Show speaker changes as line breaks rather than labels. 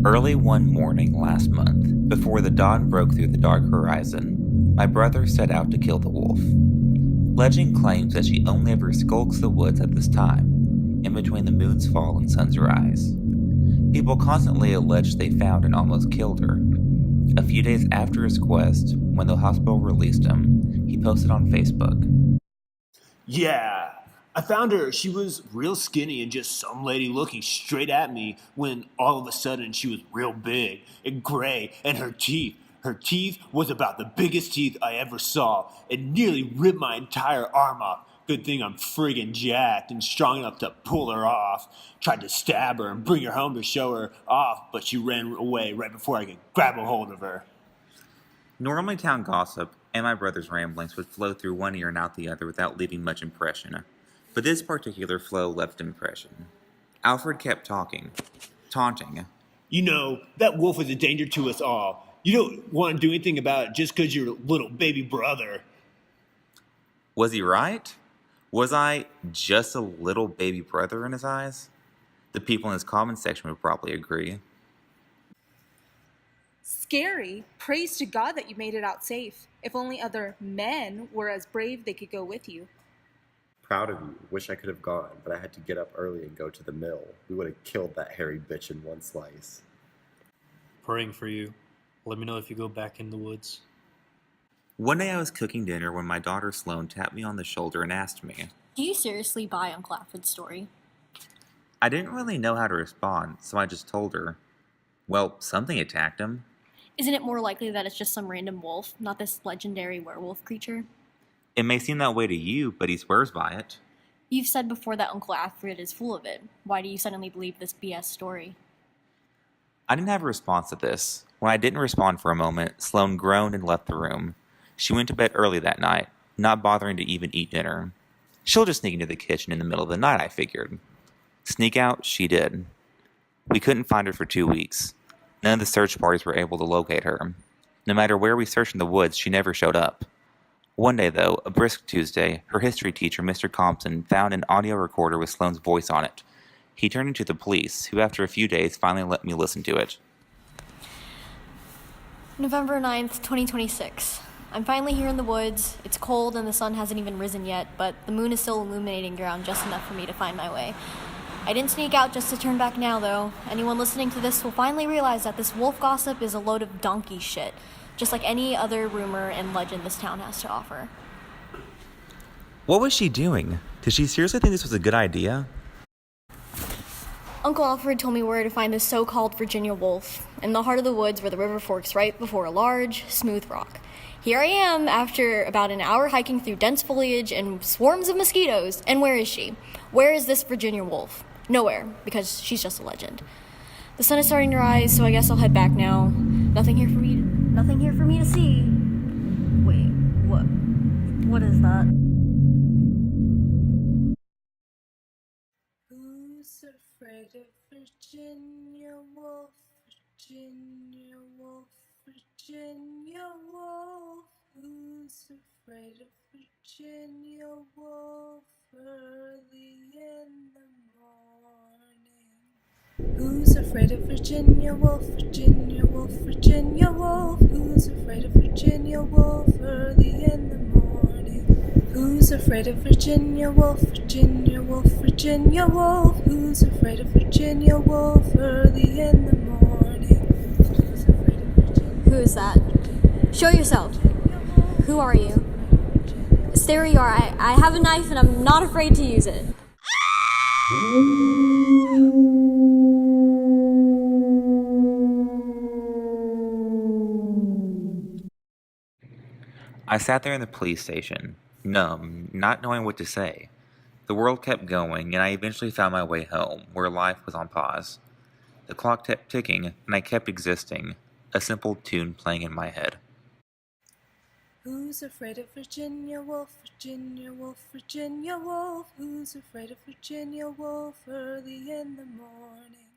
Early one morning last month, before the dawn broke through the dark horizon, my brother set out to kill the wolf. Legend claims that she only ever skulks the woods at this time, in between the moon's fall and sun's rise. People constantly allege they found and almost killed her. A few days after his quest, when the hospital released him, he posted on Facebook.
Yeah, I found her. She was real skinny and just some lady looking straight at me when all of a sudden she was real big and gray and her teeth was about the biggest teeth I ever saw. It nearly ripped my entire arm off. Good thing I'm friggin' jacked and strong enough to pull her off. Tried to stab her and bring her home to show her off, but she ran away right before I could grab a hold of her.
Normally, town gossip and my brother's ramblings would flow through one ear and out the other without leaving much impression. But this particular flow left an impression. Alfred kept talking, taunting.
You know, that wolf is a danger to us all. You don't want to do anything about it just because you're a little baby brother.
Was he right? Was I just a little baby brother in his eyes? The people in his comment section would probably agree.
Scary. Praise to God that you made it out safe. If only other men were as brave, they could go with you.
Proud of you. Wish I could have gone, but I had to get up early and go to the mill. We would have killed that hairy bitch in one slice.
Praying for you. Let me know if you go back in the woods.
One day I was cooking dinner when my daughter Sloane tapped me on the shoulder and asked me.
Do you seriously buy Uncle Alfred's story?
I didn't really know how to respond, so I just told her, well, something attacked him.
Isn't it more likely that it's just some random wolf, not this legendary werewolf creature?
It may seem that way to you, but he swears by it.
You've said before that Uncle Alfred is full of it. Why do you suddenly believe this BS story?
I didn't have a response to this. When I didn't respond for a moment, Sloane groaned and left the room. She went to bed early that night, not bothering to even eat dinner. She'll just sneak into the kitchen in the middle of the night, I figured. Sneak out, she did. We couldn't find her for 2 weeks. None of the search parties were able to locate her. No matter where we searched in the woods, she never showed up. One day, though, a brisk Tuesday, her history teacher, Mr. Compton, found an audio recorder with Sloane's voice on it. He turned it to the police, who after a few days finally let me listen to it.
November 9th, 2026. I'm finally here in the woods. It's cold and the sun hasn't even risen yet, but the moon is still illuminating ground just enough for me to find my way. I didn't sneak out just to turn back now, though. Anyone listening to this will finally realize that this wolf gossip is a load of donkey shit, just like any other rumor and legend this town has to offer.
What was she doing? Did she seriously think this was a good idea?
Uncle Alfred told me where to find this so-called Virginia wolf, in the heart of the woods where the river forks right before a large, smooth rock. Here I am, after about an hour hiking through dense foliage and swarms of mosquitoes, and where is she? Where is this Virginia wolf? Nowhere, because she's just a legend. The sun is starting to rise, so I guess I'll head back now. Nothing here for me to see. Wait, what is that?
Who's afraid of Virginia Woolf? Virginia Woolf, Virginia Woolf. Who's afraid of Virginia Woolf early in the morning? Who's afraid of Virginia Woolf? Virginia Woolf, Virginia Woolf. Who's afraid of Virginia Woolf early in the morning? Who's afraid of Virginia Woolf? Virginia Woolf, Virginia Woolf. Who's afraid of Virginia Woolf early in the morning? Who's afraid of Virginia?
Who is that? Show yourself. Who are you? Stay where you are. I have a knife and I'm not afraid to use it.
I sat there in the police station, numb, not knowing what to say. The world kept going, and I eventually found my way home, where life was on pause. The clock kept ticking, and I kept existing, a simple tune playing in my head.
Who's afraid of Virginia Woolf? Virginia Woolf, Virginia Woolf. Who's afraid of Virginia Woolf early in the morning?